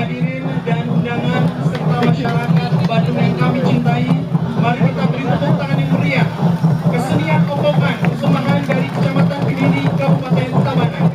hadirin dan undangan serta masyarakat Bandung yang kami cintai, mari kita beri tepuk tangan yang meriah kesenian okokan persembahan dari Kecamatan Kediri, Kabupaten Tabanan.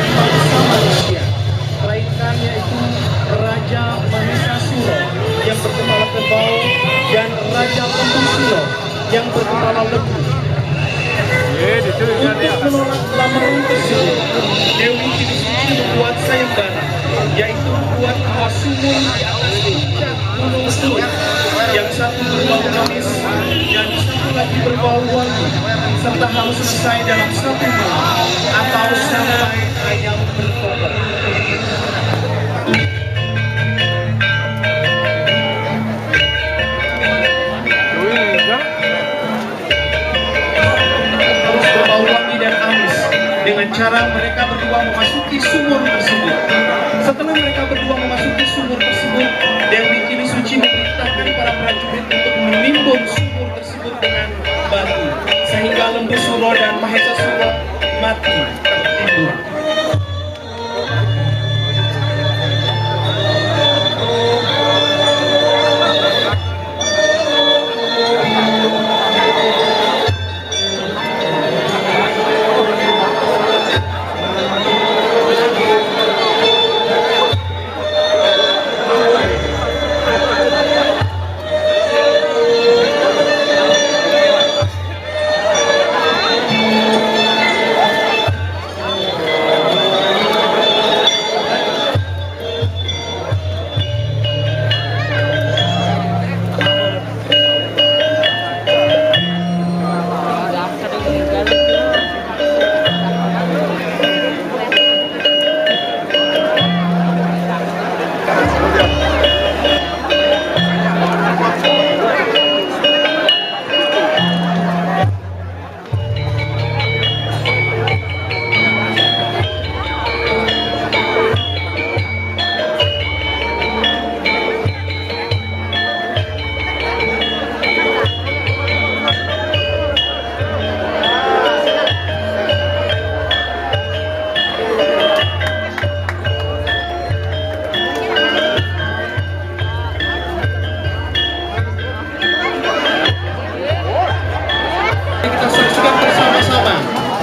dan bangsa manusia, melainkan yaitu Raja Mahesa Suro yang berkepala kerbau dan Raja Lembu Suro yang berkepala lembu. Untuk menolak lamaran tersebut, Dewi Kinisuci membuat sayembara, yaitu membuat dua sumur di atas puncak gunung Suro, yang satu berbau amis dan satu lagi berbau wangi, serta harus selesai dalam satu malam atau sampai ayam berkobar. Dengan cara mereka berdua memasuki sumur tersebut. Setelah mereka berdua memasuki sumur tersebut, Dewi Kinisuci memerintahkan para prajurit untuk menimbun sumur tersebut dengan batu, sehingga Lembu Suro dan Mahesa Suro mati tertimbun.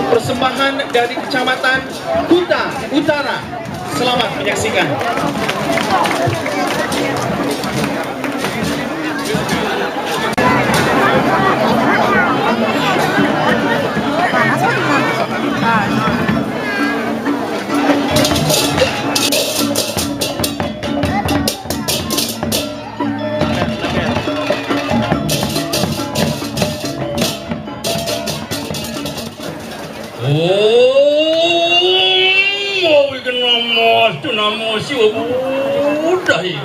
Persembahan dari Kecamatan Kuta Utara. Selamat menyaksikan. Oh, ikan nama siwa budak ya.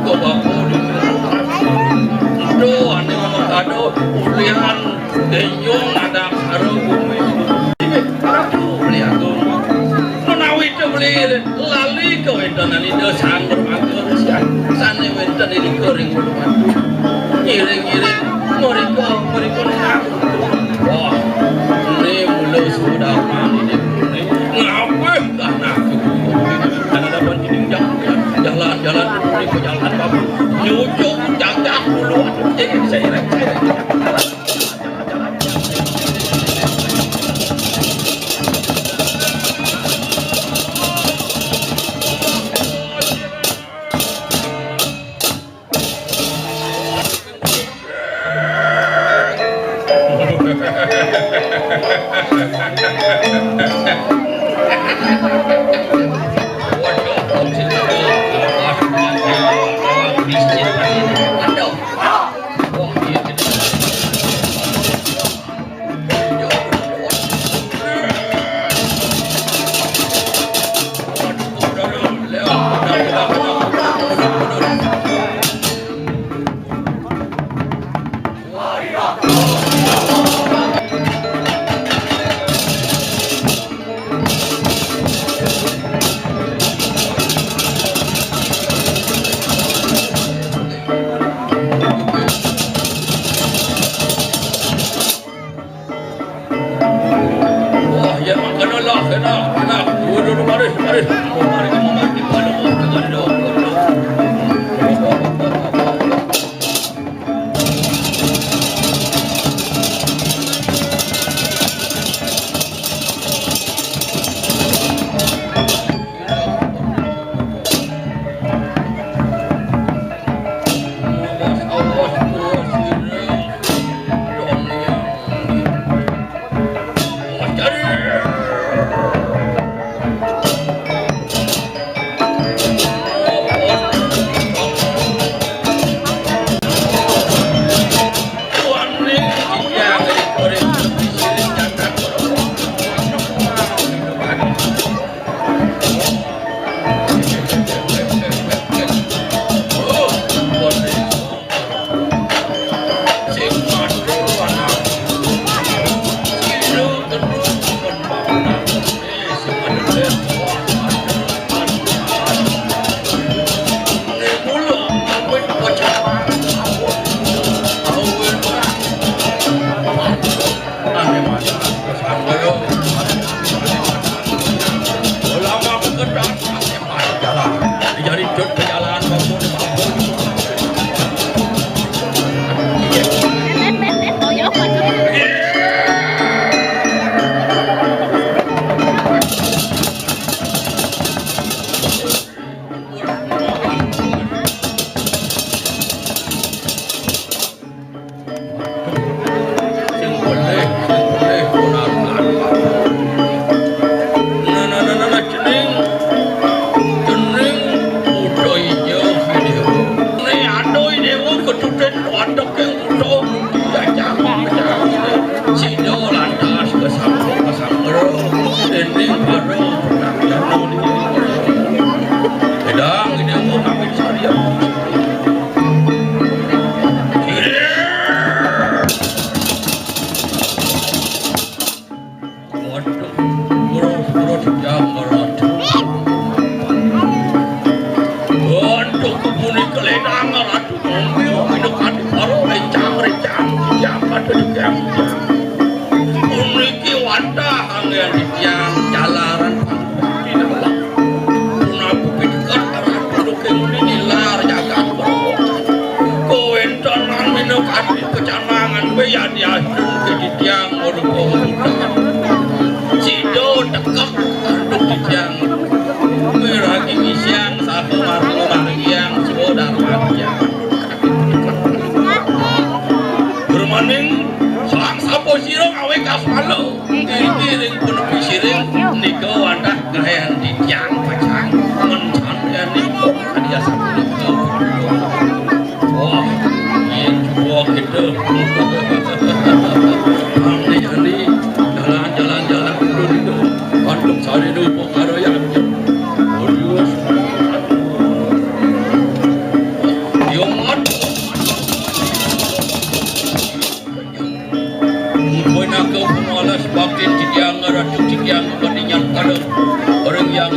kau baku itu ane kado ulian deyong ada karo bumi aduh beli aku menawi itu beli lali kau itu nanti dia sanggup anggur siang sana itu ini kering buluan iring mereka nak wah ini mulu sudah mandi ini ngapa anak dan ada banjir jalan mereka jalan babu nyucuk jagat buluan saya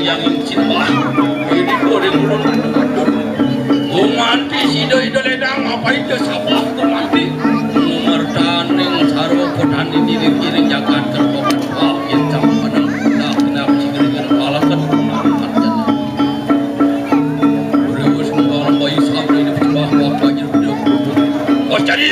yang cinta ini kau dengan umanti sidoi doledang apa itu sabah kemati mengertaning sarwa kodani diri kiri jagat terbawa wah kita menang tak kena cikirkan alasan arjana berus membawa bayi sabri di bawah wajib hidup kau cari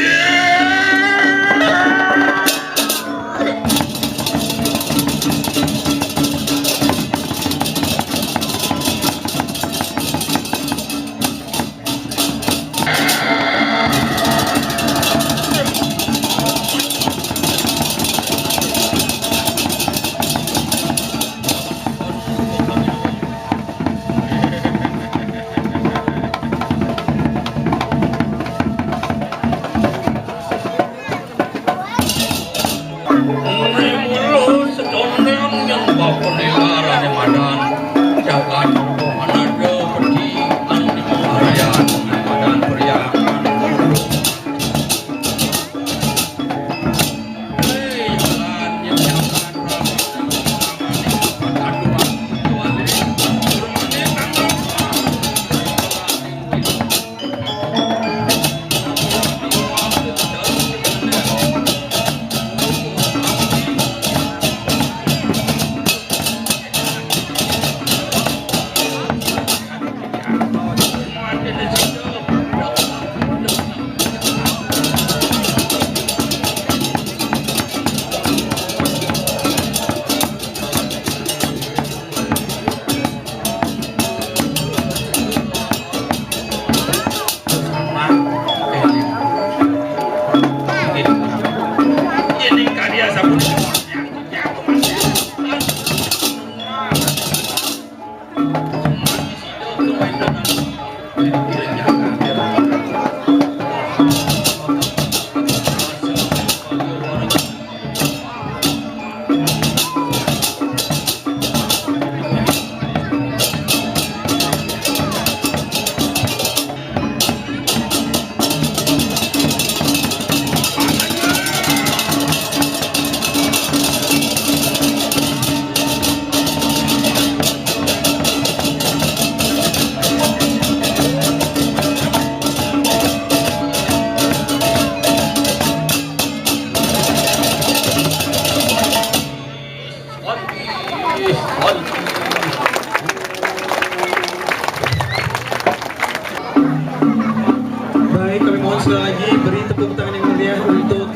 Baik, kami mohon sekali lagi beri tepuk tangan yang meriah untuk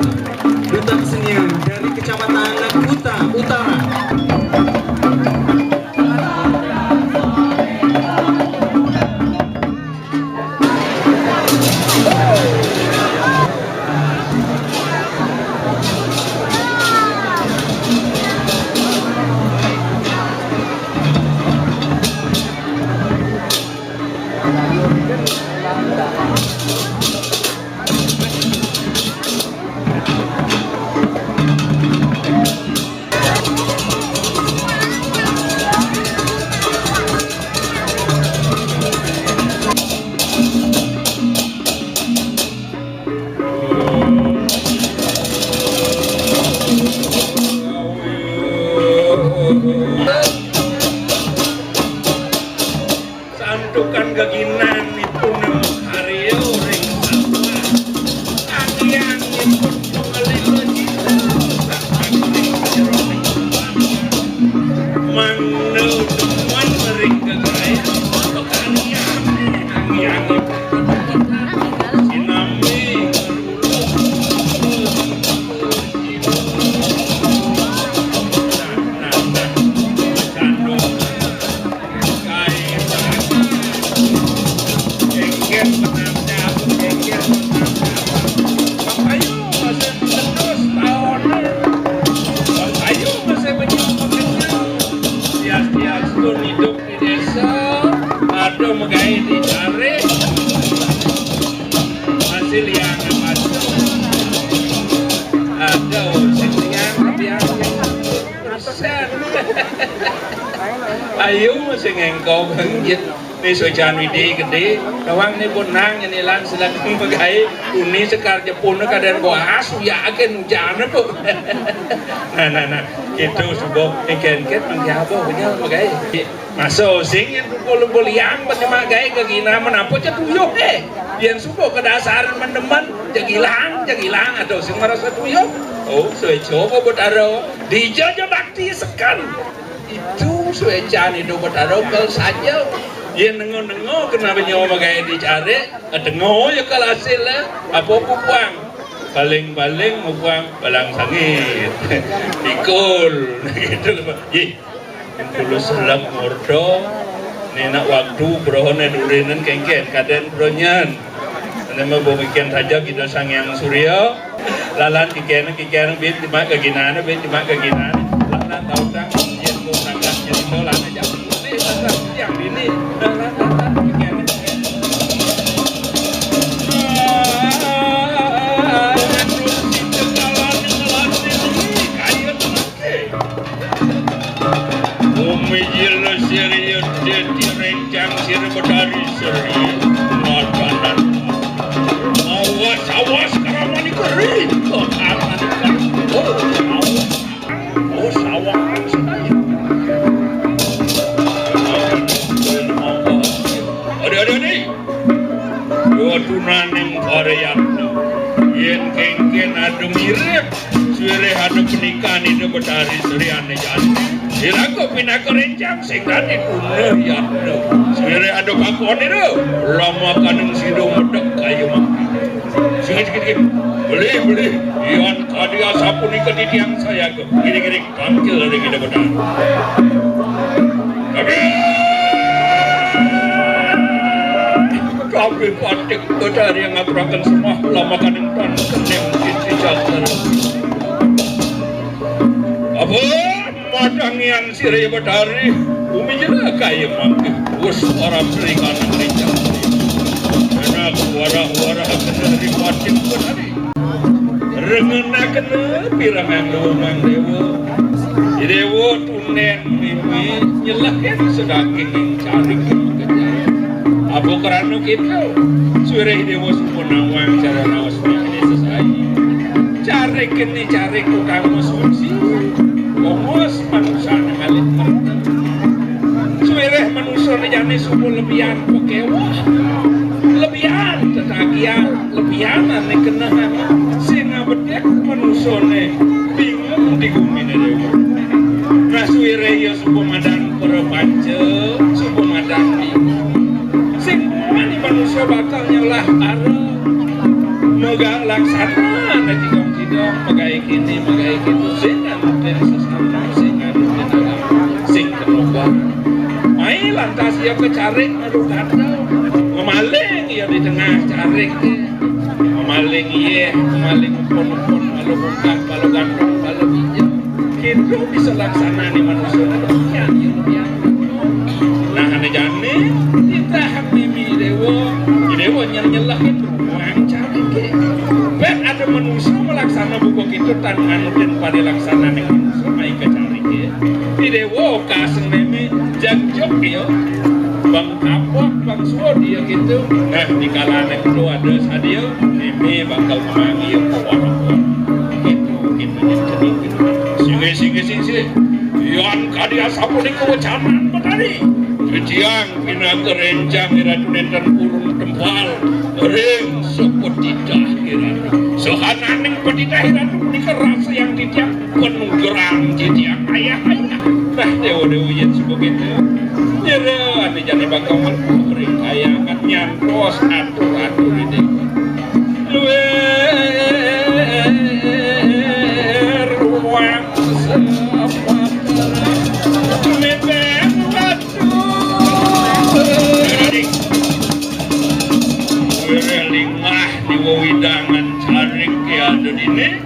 Duta Kesenian dari Kecamatan Kuta Utara. Santukan keginan itu nemuk hari ring angin pun mengalir lagi manu teman mering kegaya kekalian angin sinami hidup di desa ada megai dicari hasil yang masuk ada setiap yang persen ayo masih ngengkau genggit Ni sojan widi gede, kawang ni bonang yang nilan sedang pakai uni sekar Jepun kadang gua asu ya agen hujan tu. Nah, itu sebuah engket mengapa punya pakai. Masuk sing yang pukul yang macam gay kegina menapa tuyuh yang subuh kedasaran mendeman jagilang atau sing merasa tuyuh. Oh, suai coba bertaro dijajah bakti sekan. Itu suai cani do bertaro kal saja. Yang nengo kenapa nyawa gaya dicari, dengo ya kalau hasilnya apa kuang, baling kuang balang sangit, ikul, gitu loh. Ih, kulo selang mordo, nenak waktu brohone durinan kengken, kaden bronyan. Nama bikin saja kita sang yang surya, lalan kikian bit di mak keginana, lalan tahu tak, yang mau nangkat jadi dolan aja. Yang ini awas karena ini kering sawah ada nih dua tunaning variabel yen kengken adu mirip suere adu pernikahan itu betari seriane jadi Ilaku pindah ke rencang sehingga dipunah ya suere adu kakon itu lama kaneng sido medek kayu mati sikit beli ian kadia sapu ni ketitiang saya ke gini kangkil dari kita betari tapi patik betari yang ngapurakan semua lama kaneng tan kenem kiti jakar apa madangian sirih betari umi jena kaya mangke us orang berikan rencang enak warah kena di patik betari rengena kena pirangan doang dewa tunen mimi nyelakin sedangin yang cari apa kerana kita suara dewa sempurna wang cara nawas ini selesai cari tukang musungsi omos manusia ngalit merta suara manusia jane subuh lebihan pokewah lebihan tetagian lebihan ane kenahan singa bedek manusia bingung digumine dewa nah suara ya subuh madan perpanca subuh madan manusia bakal nyalah arah moga laksana nanti dong magai kini magai gitu singan dan sesama singan sing kenapa mai lantas ya kecarik aduh kata memaling ya di tengah carik memaling pon malu bukan kalau gandong kalau bijak gitu bisa laksana nih manusia demikian ya nah ane jane ditahan mimi dewa nyelah itu orang cari ke ben ada manusia melaksana buku itu tangan dan pada laksana nih manusia mai ke cari ke di dewa kaseng mimi jagjok ya bang kapok bang suo dia gitu nah di kalangan itu ada sadia mimi bakal memanggil ke orang gitu sing yang kadia sapu di kewacanan betari Keciang kena kerencang iradunen dan kurung tempal ring sepetidah iradu sehananing petidah iradu dikerasa yang titiak penuh gerang titiak ayah nah dewa yen sebegitu nyera ane jane bakal ring kaya kan nyantos atur ini luer ruang seapa widangan carik ya ada ini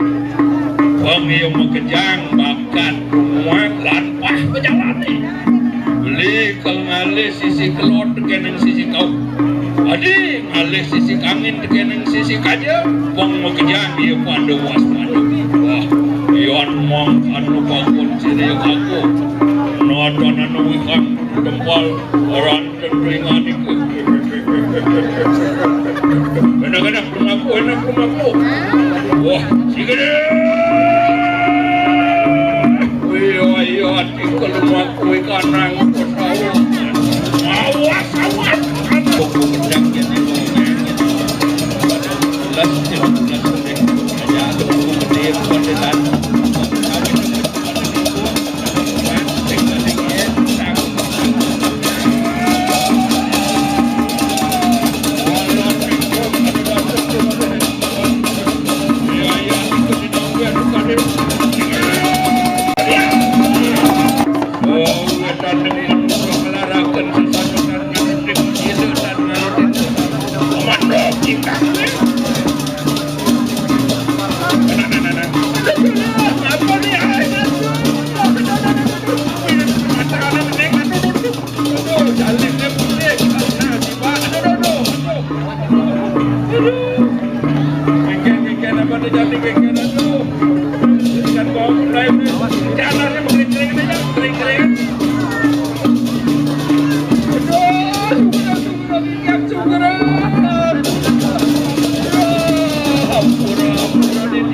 wong yang makejang bakat muat lampah berjalan nih beli kalau ngalih sisi kelot keneng sisi kau adi ngalih sisi angin keneng sisi kaja wong makejang dia pada waspada wah yon mong anu bangun sini aku nonton anu wikang gempal orang teringat itu. Kadang-kadang rumahku. Wah, si gede. Ayo, hati ke rumahku ikanang pesawat. Awas. Buku pedang jadi belas aja buku gede pendetan.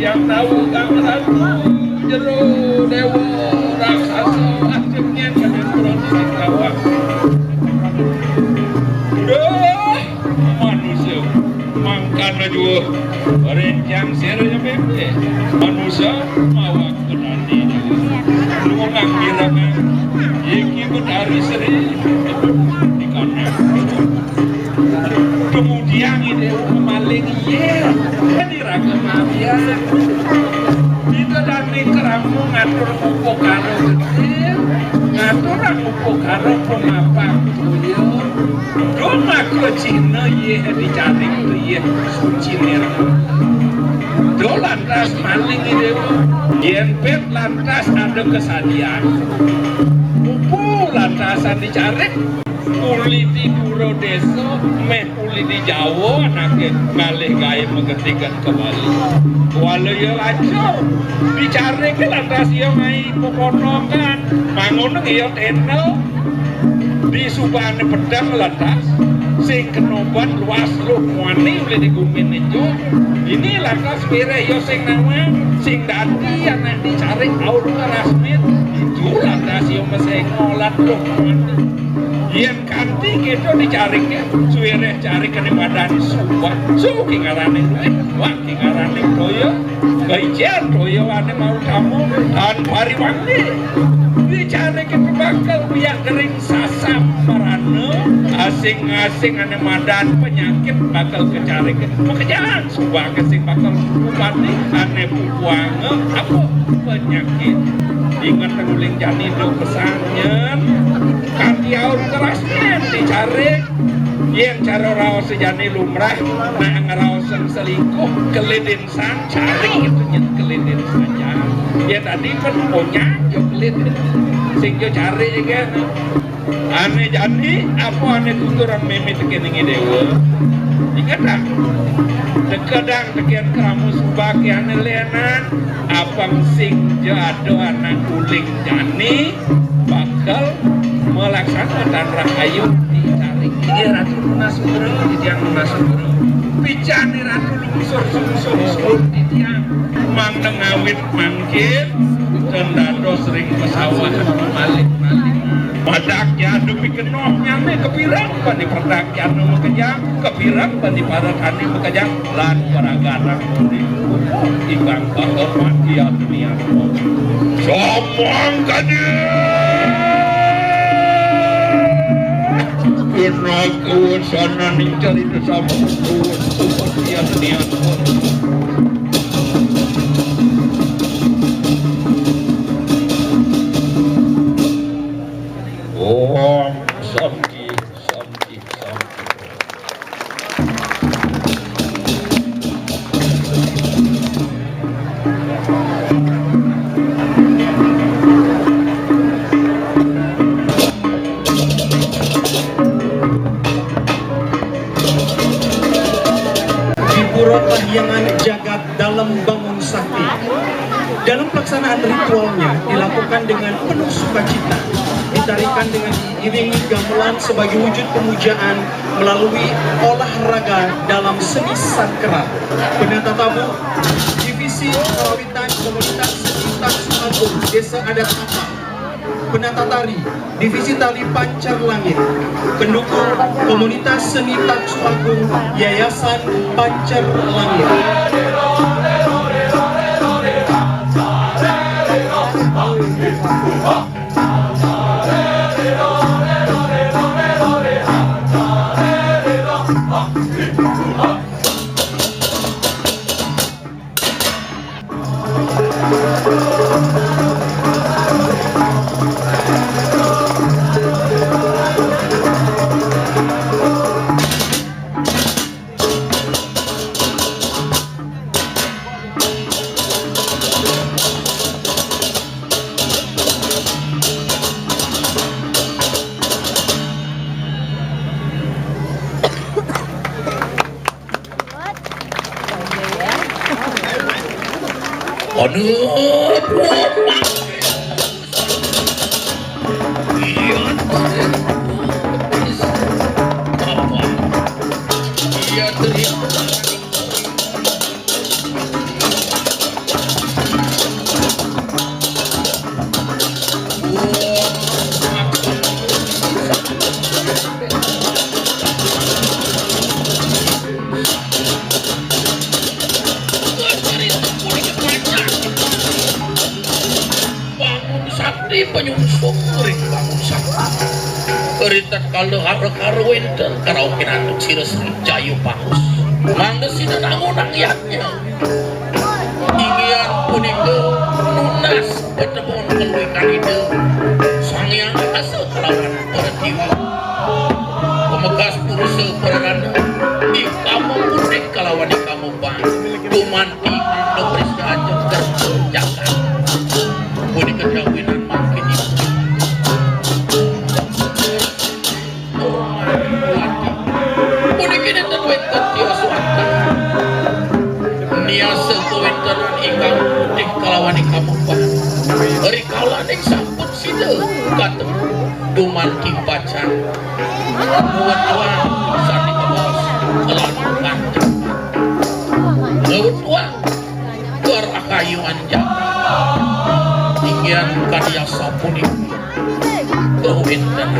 Yang tahu jero dewa raksasa akhirnya kalian proses kawak. Manusia mangkana juga rencang serenya bebe manusia mawak kenani lu ngakirakan iki bedari seri di kana kemudian ide maling iya diragam mafia itu dari keramu ngatur upuk karo kecil ngatur upuk karo pemapa rumah ke Cina iya dicari itu iya suci neraka do lantas maling ide yenpet lantas ada kesadian upu lantasan dicari uli di Puro Deso, meh uli di Jawa, anaknya ngalih gaya menghentikan kembali. Walau ya lancar, dicari ke lantas ya ngai pokonokan, mangun ya tenel, di subahane pedang lantas, sing kenoban luas lu muani uli di gumin itu, ini lantas kira ya sing nama, sing dati anak dicari aur kerasmit, itu lantas ya masih ngolat lu muani. Yang kanti gitu dicarinya, suwere cari ke madani suwa, suki ngarane duit, waki ngarane toyo, gajian toyo ane mau kamu, dan pariwangi, dicari ke bakal biak kering sasam marane, asing-asing ane madan penyakit bakal kecari ke, pekerjaan suwa kesing bakal bupati, ane pupuange, apa penyakit, ingat teguling jani do pesannya. Kanti aur kerasnya dicari yang cara rawas sejani lumrah nah ngerawas selingkuh kelidinsan cari itu nyet kelidin saja ya tadi kan punya jo kelidin sing jo cari kan aneh jani apa aneh tuturan meme tekening dewa ingat tak dekedang tekian keramu subak yang lenan apang sing jado anak kuling jani bakal melaksanakan rahayu dicari dia Ratu Lunasudra di tiang Lunasudra picani Ratu Lungsur di tiang mang ngawit mangkit dan dado sering pesawat malik padaknya demi kenohnya me kepirang bani perdaknya nu kejang kepirang bani parakani mekejang lan paragarang di ibang kahormat dia dunia somong kadir kena kewasanan yang cari bersama seperti yang niat Om Santi Kahyangan jagat dalam bangun sakti. Dalam pelaksanaan ritualnya dilakukan dengan penuh sukacita. ditarikan dengan diiringi gamelan sebagai wujud pemujaan melalui olahraga dalam seni sangkera. Penata tabu Divisi Karawitan Komunitas Seni Taksu Agung Desa Adat Apa. Penata tari Divisi Tali Pancar Langit. Pendukung Komunitas Seni Taksu Agung Yayasan Pancar Langit. Penyungsung ring bangun sakti Keritan kalau harus wenten karaoke nantuk sirasri jayu paus mangga sina nangunang yaknya ingian punika nunas bertemu keluikan ide sang yang asal kelawan pertiwi pemegas purusa peranda di kamu punik kalawan di kamu bang tumanti nopris aja terjaga punik kejawinan kalawan kamu pak dari kalan yang sampun sida kata dumanti pacar buat awal sandi kebos kelan kantong lewat uang luar akayu anjak tinggian karya sapuni kewin dan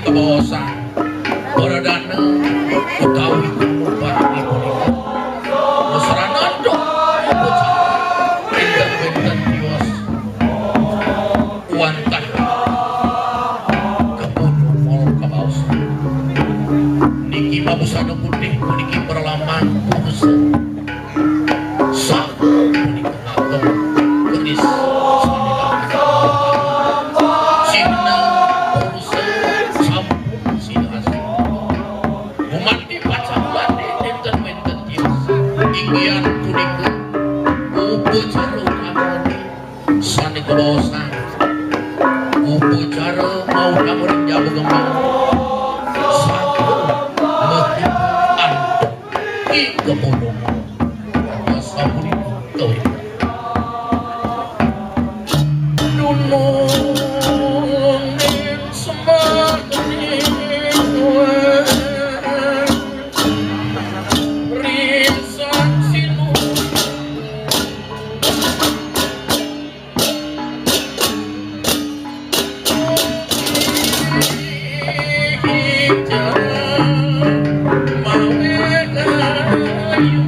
kabawasan Baradana utawi barang ibu Nusranando benten-benten tiwas wantah kebunuh mall kabawasan niki mabusana putih niki perlaman mabusa sah niki ngatur keris Sina urusan sampun sina asli Umati pacang lade enten-enten tiwas inggian kudiku ubu jaro kamoni sani kebawasan ubu jaro mau kamu rinjabu gembang satu metipuan i kebodoh masa kudiku kawin nunungin semakin rinsan sinu hijau mawe kayu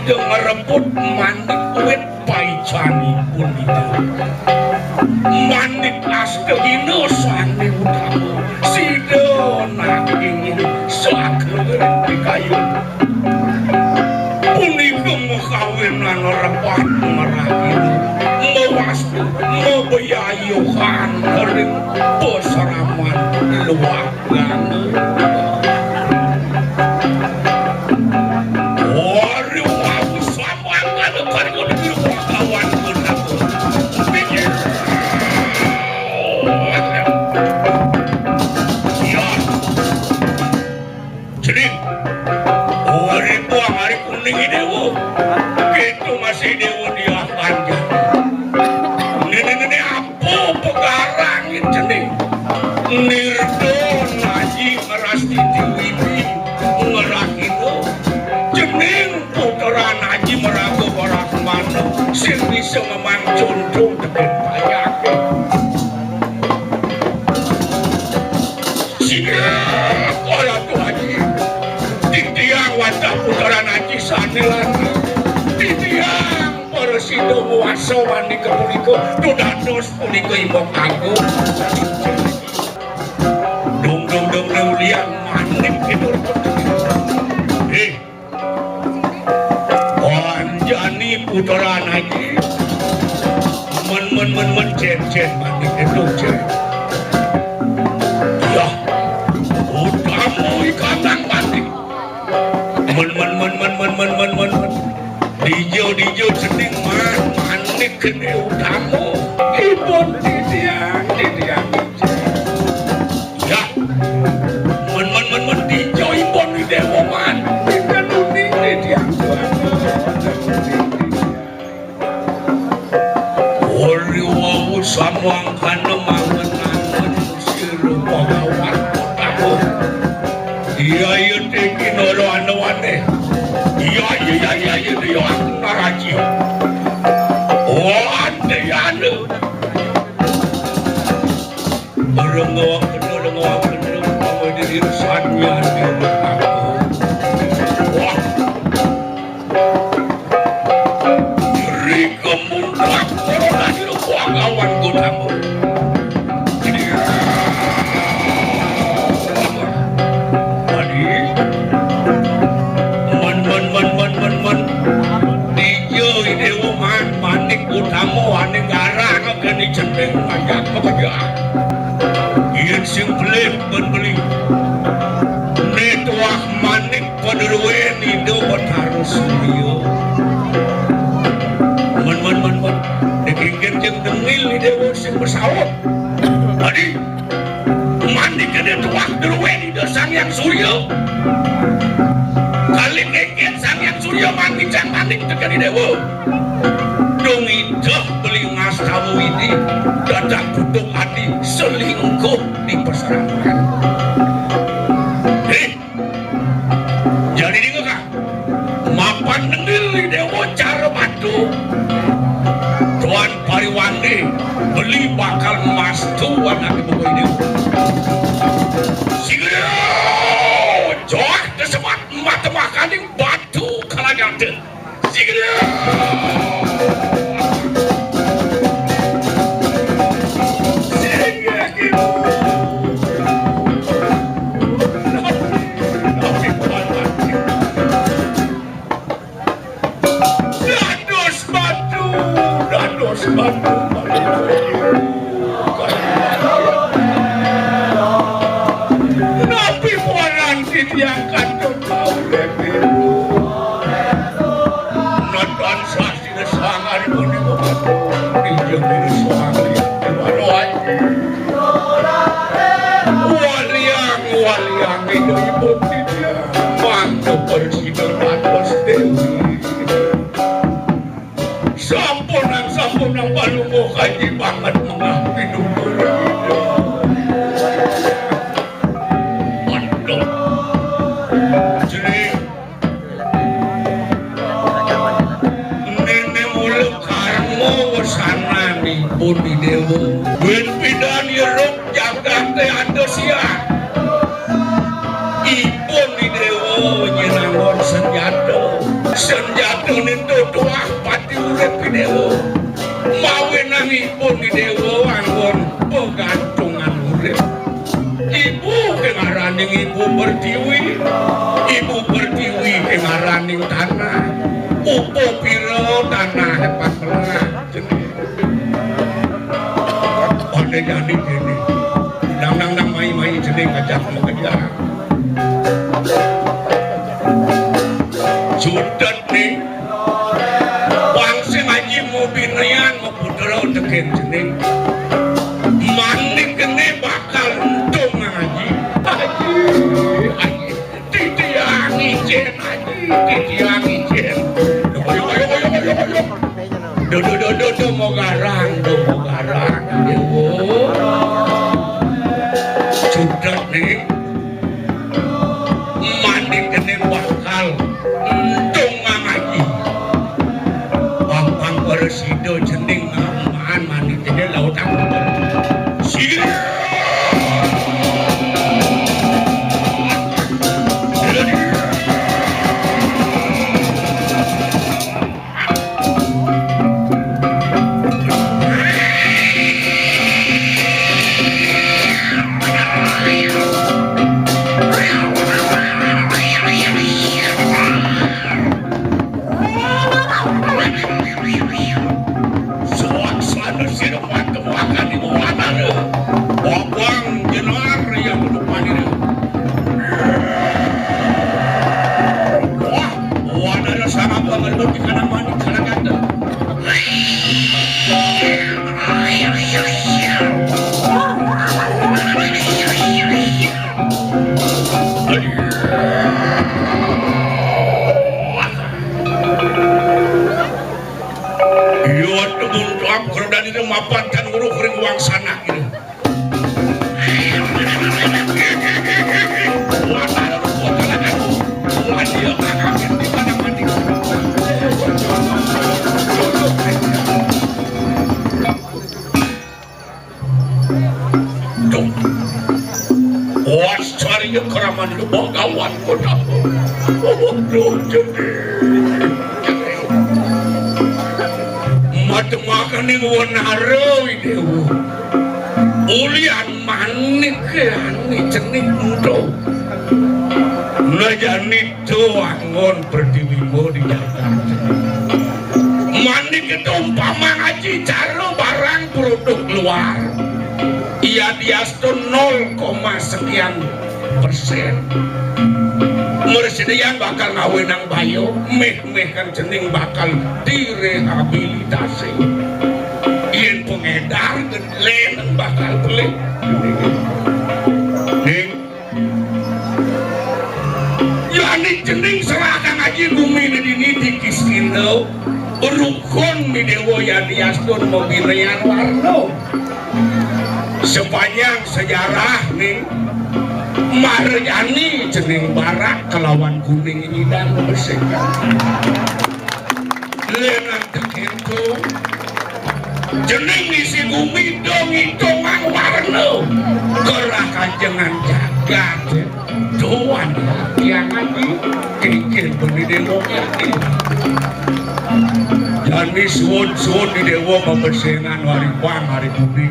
sida merebut manik wit paicanipun itu. Manik astagina sane utama sida nanging saged dikayun. Punika mekawinan repat meragina mewastu mebayayuhan ring peseraman luwagan. Nirdo naji merasti diwibi ngerakino jening putra naji merago orang mana sing bisa memancundung dengan payake siap kaya tu haji titiang wadah putra naji sanilan titiang persido muasa wani kepuniko tudados puniko imong agung dong liang manik itu Anjani putra naji men cen manik itu cen ya utamu ikatang manik men dijo cening manik kene utamu ibon didiang dijoy pon di dewoman kan unik dia ori wau samang kana mangan siru pagawan tahu iya tekin olo anwane iya dia ngaraji ande anu orang irsannya dia berlaku wah diri kemudak corona di luar kawan godamu tadi men dijo idewo manik godamu ane garang geni cendeng ngajak kebaja yen sing beli netuah manik padurwen ido batarus suryo men dikingin jeung dengil ide sing bersawat tadi manik gede tuah durwen ido Sangyang Suryo kali ngeken Sangyang Suryo manik tekan dewa dong ido beli ngastawu ini dadak kudung adi selingkuh di persarangan jadi di ngekak mapan nengil di dewa cara batu Tuan Pariwandi beli bakal emas tuan lagi buku ini sigera joak tesemat mata-makan yang batu kalagante sigera napi puanan diangkat kau nonton sasi sangar pun di waliang itu ibu tidak mantap persidangan bos dewi sampunang balungo kaji banget mengapi dulu mantap jadi nenek mulu karmo wasana nih pun di dewa ben pidan yeruk jagat teh ada siang ipun di dewa nyenangon senjata urip dewa mawe nangipun dewa anggon pegantungan urip ibu kengaraning ibu bertiwi kengaraning tanah upo piro tanah hepat pelah jenis pada jadi gini nang mai jenis ngajak mengejar judet nih bangsa ngaji mobil nian mau teken jenis manik kene bakal untung ngaji titiang ijen do mau garang dewo judet nih manik kene bakal untung ngaji bang persido jening ngaman manik kene laut angkut sih mapankan guru kering uang sana gitu. Was cari keraman itu bagawan kota. Makan yang warna dewa ulian manik ani cenik mudo najani doangon pertiwi di Jakarta manik itu umpama ngaji caro barang produk luar ia diasto 0, sekian persen Mersedian bakal ngawinang bayo meh kan cening bakal direhabilitasi yen pengedar gelen bakal beli ning yani cening serahkan ngaji bumi ini dikiskindo rukun midewo ya diaston mobilian warno sepanjang sejarah nih Maryani jening barak kelawan kuning ini dan bersihkan lenang tekintu jening isi bumi dong hitungan warna gerah kanjengan jagat doan yang ngaji kikir beri dewa yaki jani suun di dewa membersihkan waripang hari bumi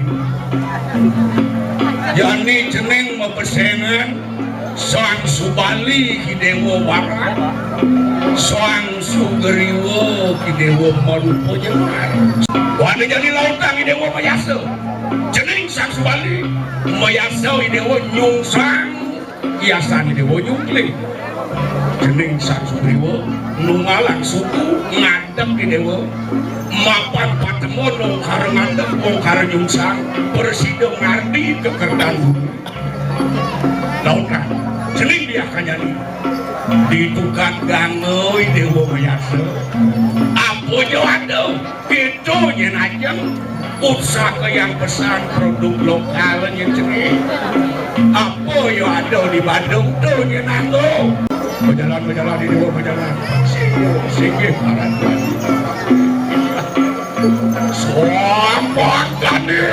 jani jening mempersengan Soang Subali Kidewo Barat Soang Sugeriwo Kidewo Marupo Jemar Wana jadi lautan Kidewo Mayaso jening Sang Subali Mayaso Kidewo Nyungsang Kiasan Kidewo Nyungkli jening Sang Sugeriwo Nungalang suku ngadep Kidewo mapan patemono kareng ngadep kareng Nyungsang Persido ngardi kekerdan lautan jeling dia kanyani ditukang gangoi dewa mayasa apa jawado itu yen ajeng usaha yang pesan produk lokal yang jeling apa yo ada di Bandung tuh yen anggo berjalan di dewa berjalan singgi paran selamat gani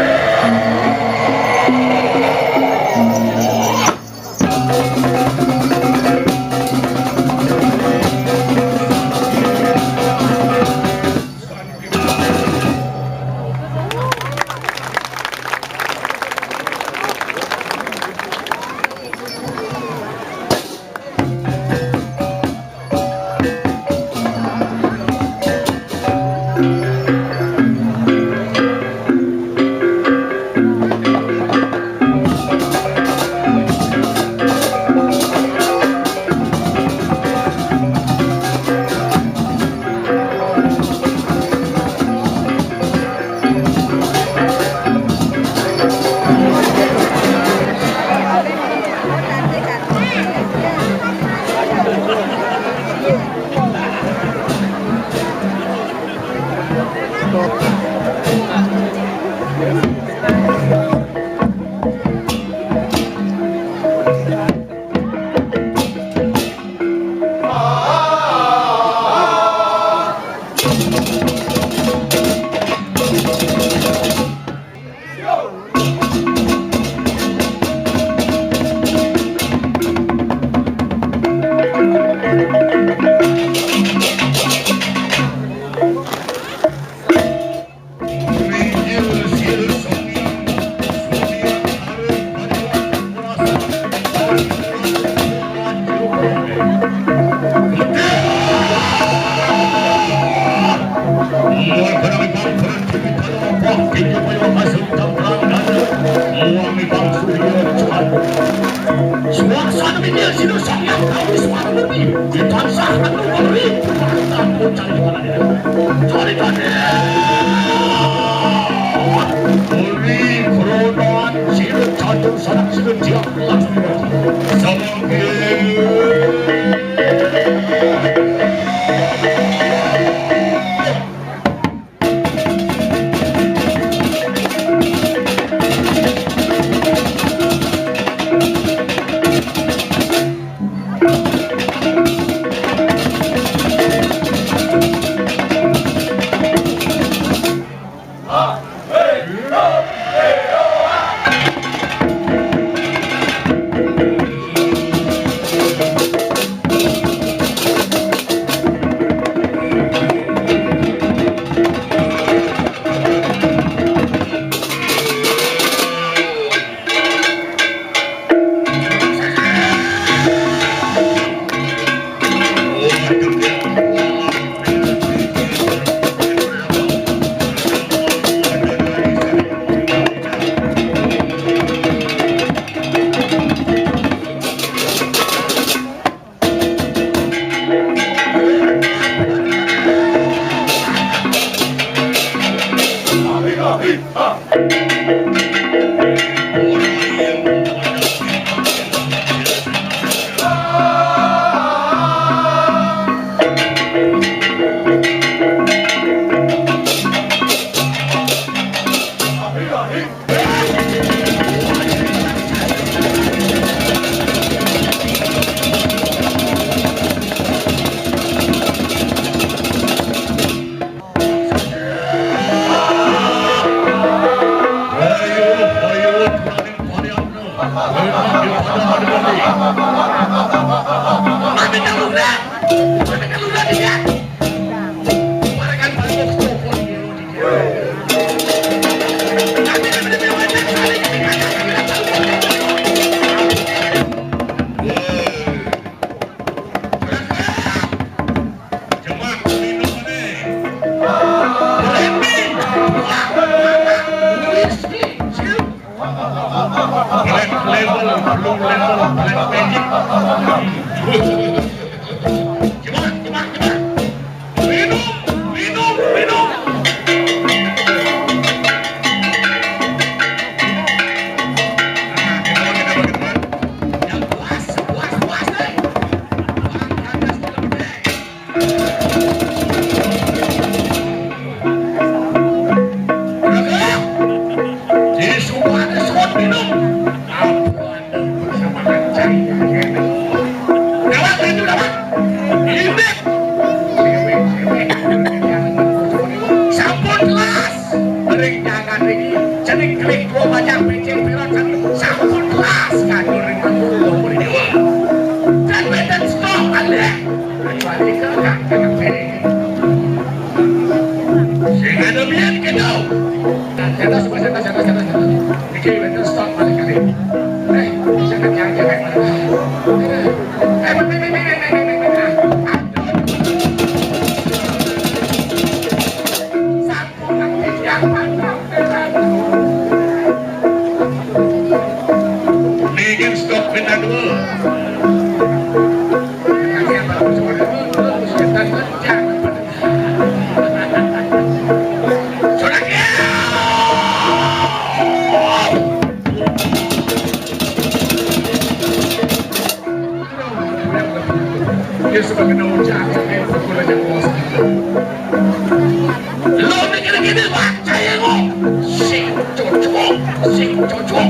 Lo mikir gini, Pak, saya ngomong. Si cucu. sing cocok.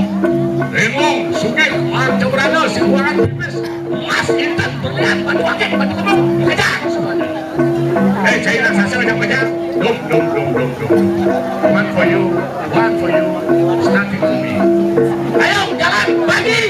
Emong sugih macam berada si kuangan pipis. Mas Intan berlian batu akik batu kebun kejar semuanya. Cairan sasa macam kejar. Dum. One for you, it's nothing to me. Ayo jalan pagi.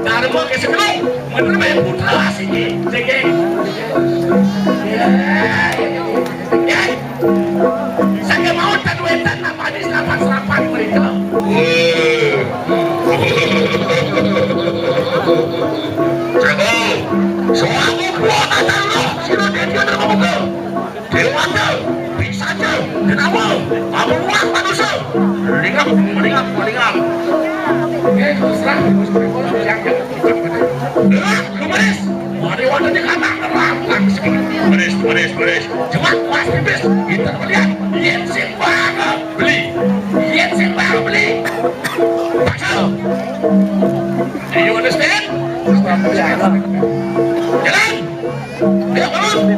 Dharma ke sebelum menerima putra sini, sige. Saya mau taduetan nama di serapan mereka. Jago, soalnya gua ada lo, sino dia terbuka. Dewata, bisa aja, kenapa? Kamu uang manusia, melingap. Terus terang, Lumaris, wadah di kanan, langsung beres. Cuma pas pipis, kita melihat Yensing Baga beli. Pasal, do you understand? Jalan, ayo bangun.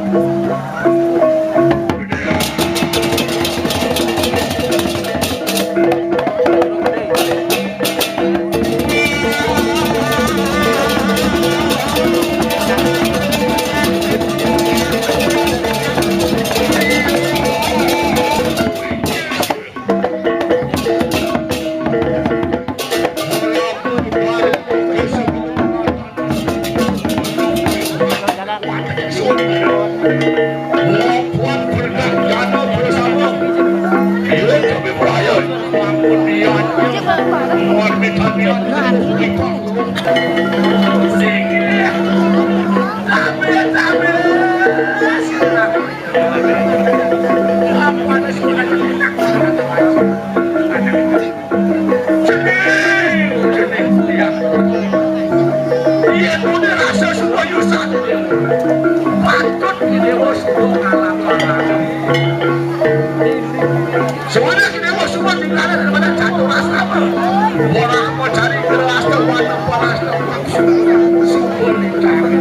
Semuanya kita mau semua tinggal daripada catur asrama. Orang mau cari gelas terbanyak panas maksudnya simpul dicari.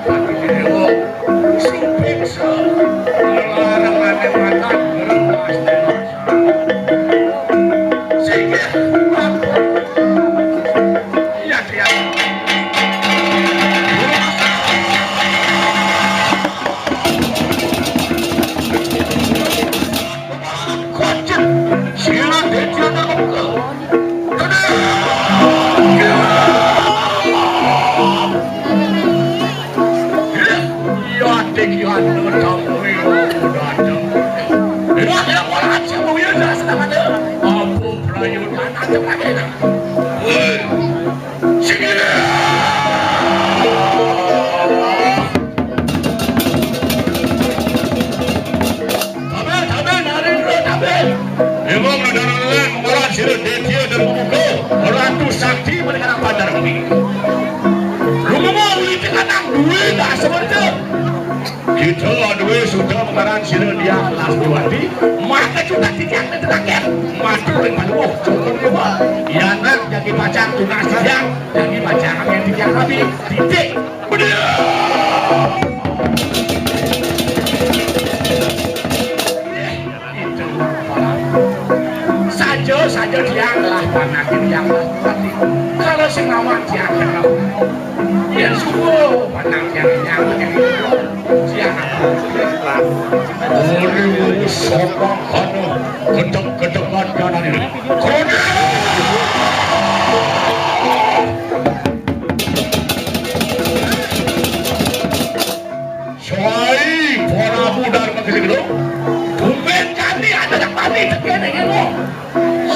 Batu dewa, supeksa, melarang ada makan gelas dewasa. Sehingga ya dia. Sakti mendengar bandar kami. Lu mau beli tekanan duit tak seperti kita duit sudah mengarang sila dia kelas diwati maka juga tidak terakhir mati oleh paduh cukup juga ya nak jadi pacang tunas siang jadi pacang yang tidak habis titik bener saja dia telah panakin yang tadi kalau si ngawan dia akan dia suruh panang yang siapa Ori sokong kanu kedek-kedekan kanan ini kode Soai para muda makasih dulu tumben kami ada yang mati tekan ini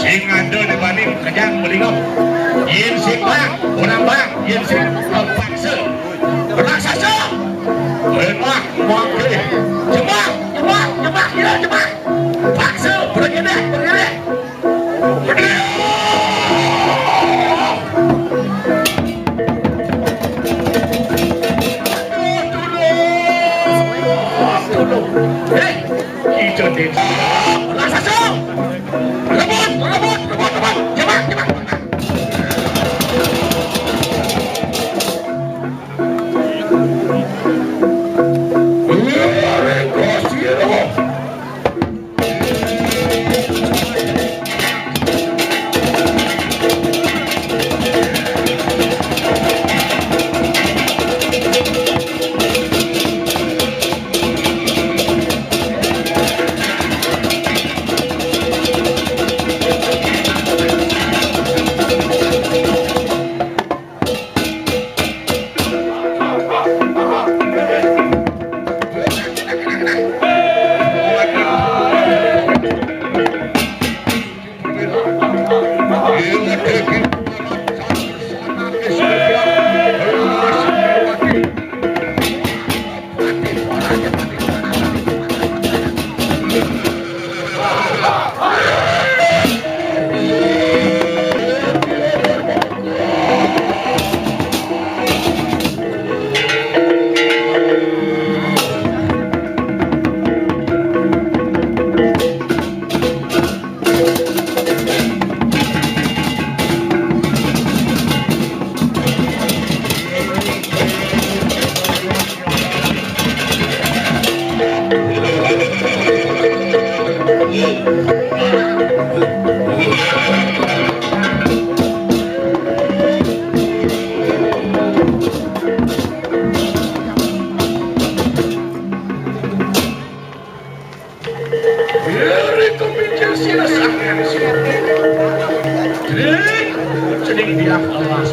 sing ada di banding kejang melingap yin sing bang orang bang yin sing paksa raksasa enak makai jebak ya jebak paksa bergedek Rasa sok. Rebut. Cepat. Seding dia Allah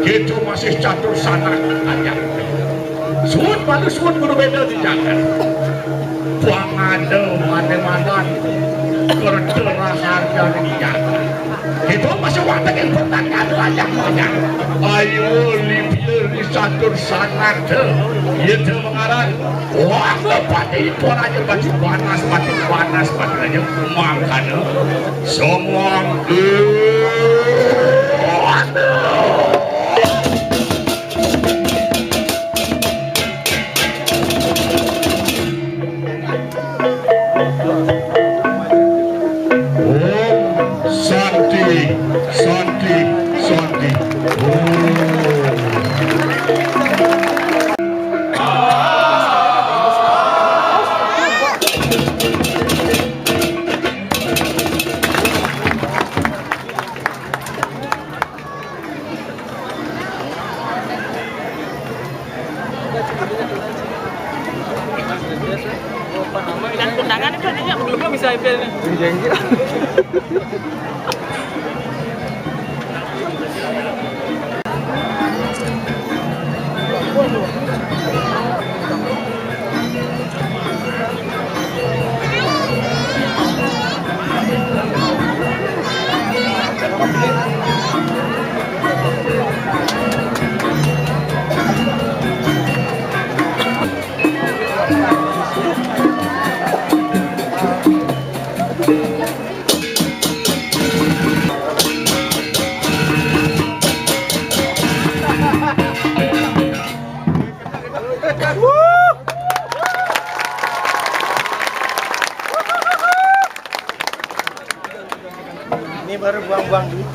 gitu masih catur sana aja suut malu suut berbeda di jangan buang ada mana-mana kerja harga di jangan itu masih waktu yang bertanya aja banyak ayo limpir di catur sana itu mengarang wah pati itu aja pati panas aja makan semua Santi. Dan undangan itu adanya belum bisa IPL nih. Ini baru buang-buang duit.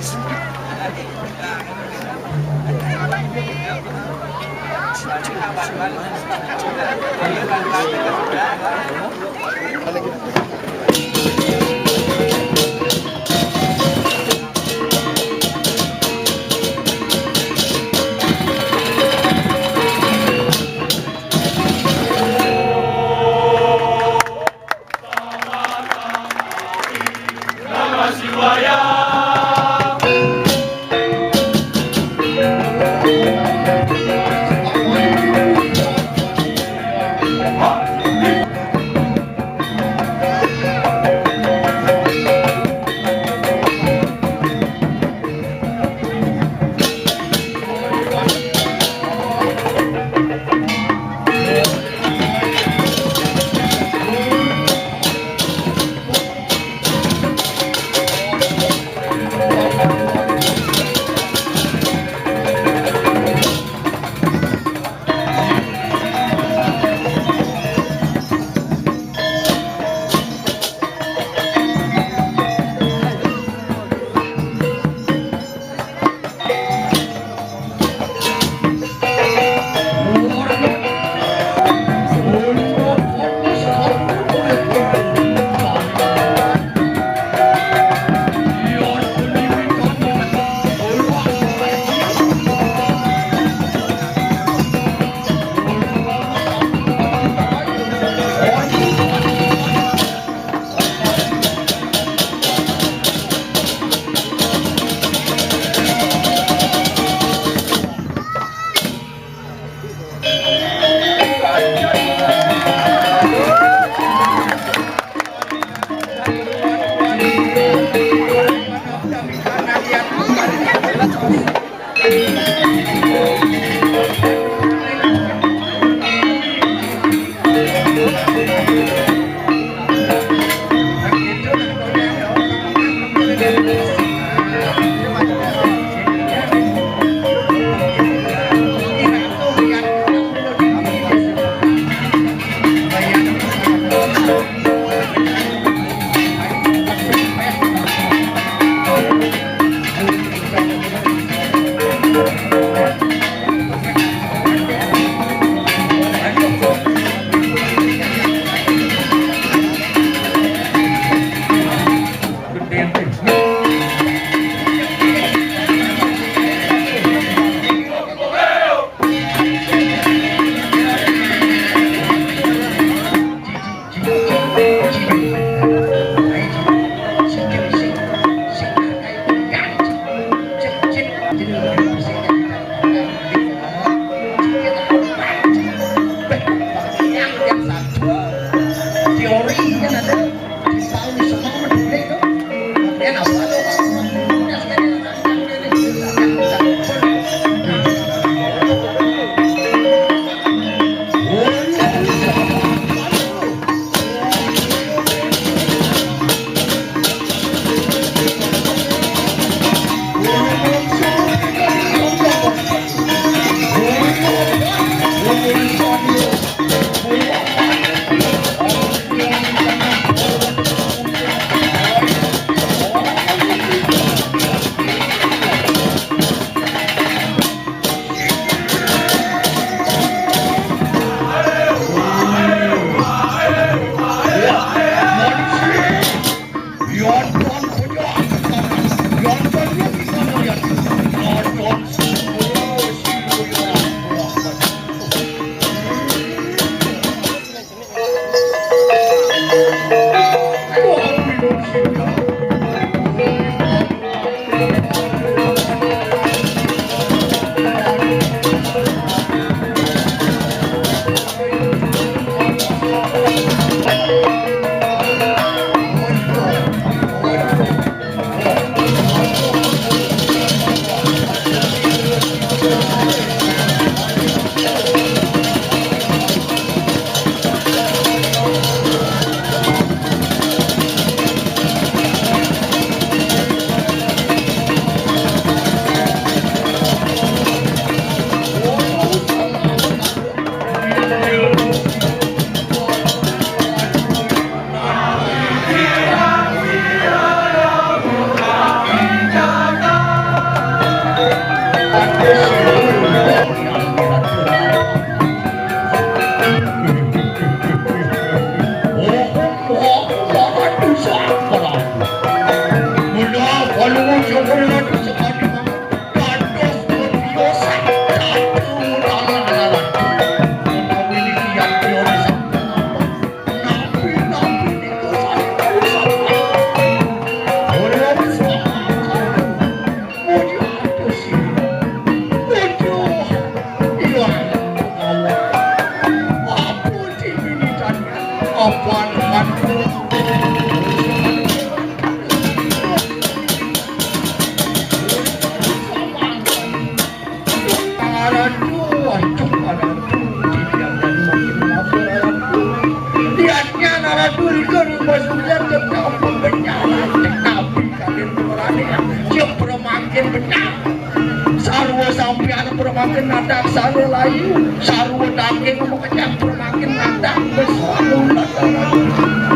Sarwa sampeyan permakin nadak sare layu, sarwa daging mekecak permakin nadak wis wangun.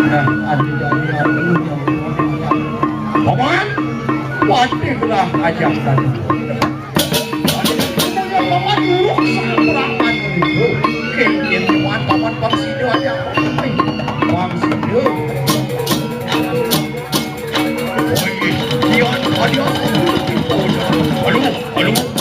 Nah, adi-adi aku paman, watiklah ajak tadi. Paman luruk samprangan itu. Kengkin paman Bang Sido aja. Bang Sido. Adios. Aduh.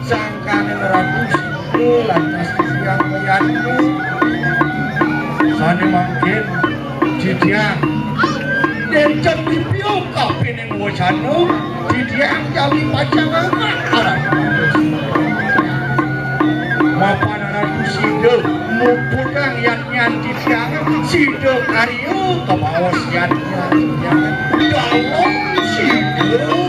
sangkane neratus lantas siang bayanku sane mangkin didiang dan jam dipiok kape ning wajano didiang jali pacangan arah mapan neratus sido mupukang yan didiang sido karyo kebawas yan dalam sido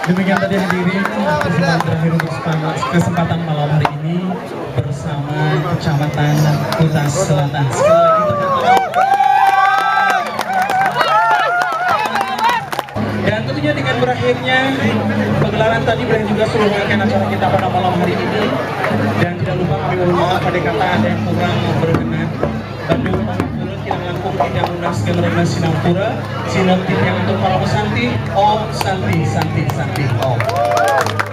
Demikian tadi hadirin persembahan terakhir untuk kesempatan malam hari ini bersama Kecamatan Kutas Selatan. Sekali lagi tepuk tangan. Dan tentunya dengan berakhirnya pegelaran tadi berakhir juga seluruh rangkaian acara kita pada malam hari ini. Dan tidak lupa kami mohon maaf pada kata ada yang kurang berkenan. Bandung Kilang Langkung Tidak Munas Generasi Sinampura Sinoptik yang untuk para pesanti Om Santi Om